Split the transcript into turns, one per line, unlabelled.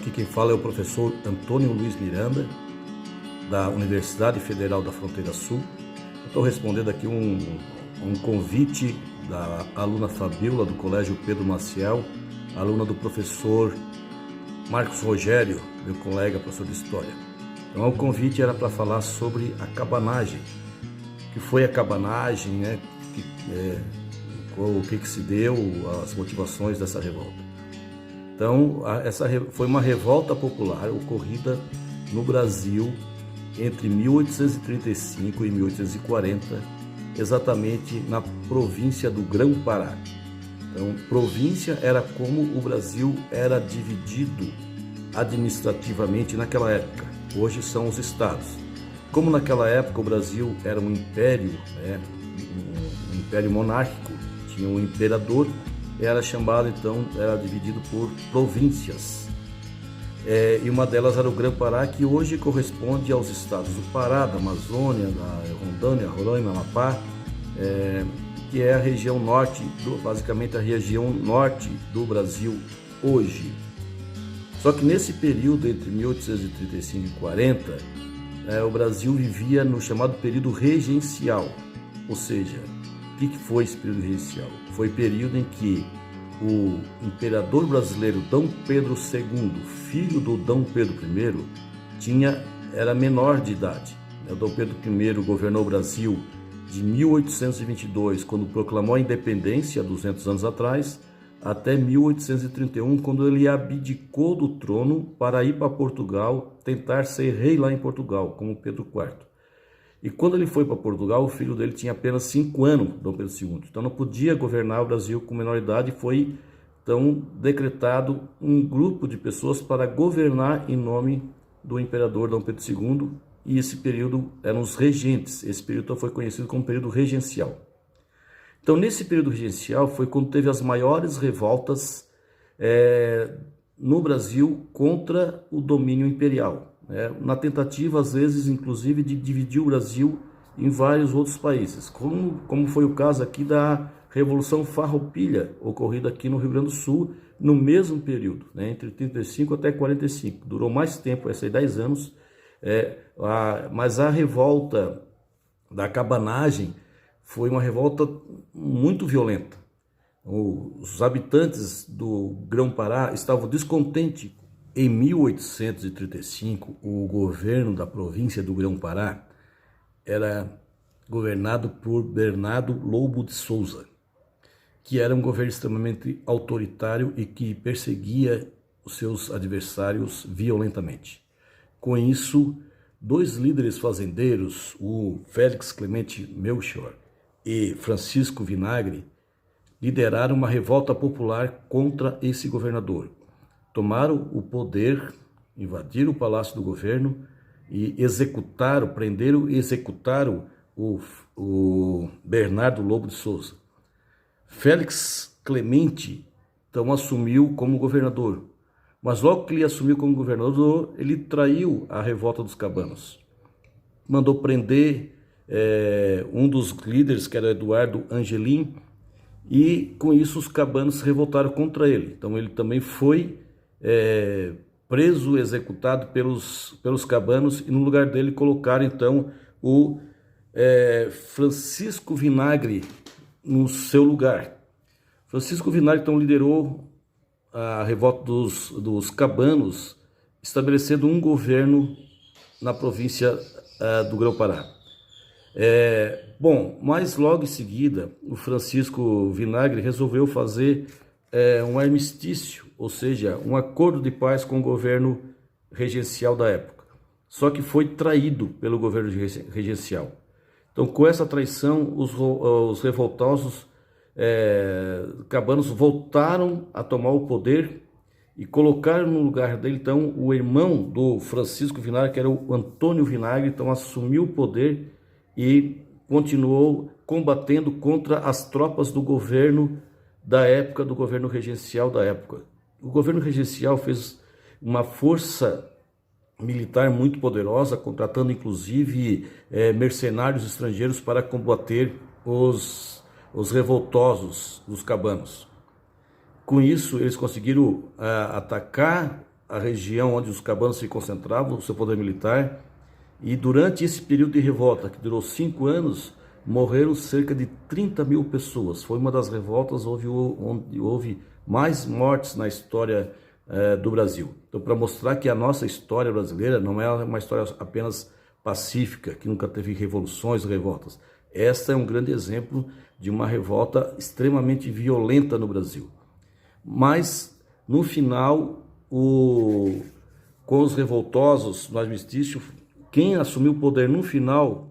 Aqui quem fala é o professor Antônio Luiz Miranda, da Universidade Federal da Fronteira Sul. Estou respondendo aqui um convite da aluna Fabiola, do Colégio Pedro Maciel, aluna do professor Marcos Rogério, meu colega, professor de História. Então o convite era para falar sobre a cabanagem. O que foi a cabanagem, né? O que se deu, as motivações dessa revolta. Então, essa foi uma revolta popular ocorrida no Brasil entre 1835 e 1840, exatamente na província do Grão-Pará. Então, província era como o Brasil era dividido administrativamente naquela época. Hoje são os estados. Como naquela época o Brasil era um império, um império monárquico, tinha um imperador, era chamado, então, era dividido por províncias. E uma delas era o Grão-Pará, que hoje corresponde aos estados do Pará, da Amazônia, da Rondônia, Roraima, Amapá, que é a região norte, basicamente a região norte do Brasil hoje. Só que nesse período, entre 1835 e 40, o Brasil vivia no chamado período regencial, ou seja, o que foi esse período regencial? Foi o período em que o imperador brasileiro Dom Pedro II, filho do Dom Pedro I, era menor de idade. O Dom Pedro I governou o Brasil de 1822, quando proclamou a independência, 200 anos atrás, até 1831, quando ele abdicou do trono para ir para Portugal, tentar ser rei lá em Portugal, como Pedro IV. E quando ele foi para Portugal, o filho dele tinha apenas 5 anos, Dom Pedro II. Então não podia governar o Brasil com menor idade. Foi então decretado um grupo de pessoas para governar em nome do imperador Dom Pedro II. E esse período eram os regentes. Esse período então foi conhecido como período regencial. Então nesse período regencial foi quando teve as maiores revoltas no Brasil contra o domínio imperial. Na tentativa, às vezes, inclusive, de dividir o Brasil em vários outros países, como foi o caso aqui da Revolução Farroupilha, ocorrida aqui no Rio Grande do Sul, no mesmo período, entre 35 até 45. Durou mais tempo, essa aí 10 anos, mas a revolta da cabanagem foi uma revolta muito violenta. Os habitantes do Grão-Pará estavam descontentes. Em 1835, o governo da província do Grão-Pará era governado por Bernardo Lobo de Souza, que era um governo extremamente autoritário e que perseguia os seus adversários violentamente. Com isso, 2 líderes fazendeiros, o Félix Clemente Melchior e Francisco Vinagre, lideraram uma revolta popular contra esse governador. Tomaram o poder, invadiram o palácio do governo e prenderam e executaram o Bernardo Lobo de Souza. Félix Clemente, então, assumiu como governador, mas logo que ele assumiu como governador, ele traiu a revolta dos cabanos. Mandou prender um dos líderes, que era Eduardo Angelim, e com isso os cabanos se revoltaram contra ele. Então ele também foi preso, executado pelos cabanos, e no lugar dele colocaram então o Francisco Vinagre no seu lugar. Francisco Vinagre então liderou a revolta dos cabanos, estabelecendo um governo na província do Grão-Pará. Mas logo em seguida o Francisco Vinagre resolveu fazer um armistício, ou seja, um acordo de paz com o governo regencial da época. Só que foi traído pelo governo regencial. Então, com essa traição, os revoltosos cabanos voltaram a tomar o poder e colocaram no lugar dele, então, o irmão do Francisco Vinagre, que era o Antônio Vinagre, então assumiu o poder e continuou combatendo contra as tropas do governo da época, do governo regencial da época. O governo regencial fez uma força militar muito poderosa, contratando inclusive mercenários estrangeiros para combater os revoltosos dos cabanos. Com isso, eles conseguiram atacar a região onde os cabanos se concentravam, o seu poder militar, e durante esse período de revolta, que durou 5 anos, morreram cerca de 30 mil pessoas. Foi uma das revoltas onde houve mais mortes na história do Brasil. Então, para mostrar que a nossa história brasileira não é uma história apenas pacífica, que nunca teve revoluções, revoltas. Esta é um grande exemplo de uma revolta extremamente violenta no Brasil. Mas, no final, com os revoltosos no armistício, quem assumiu o poder no final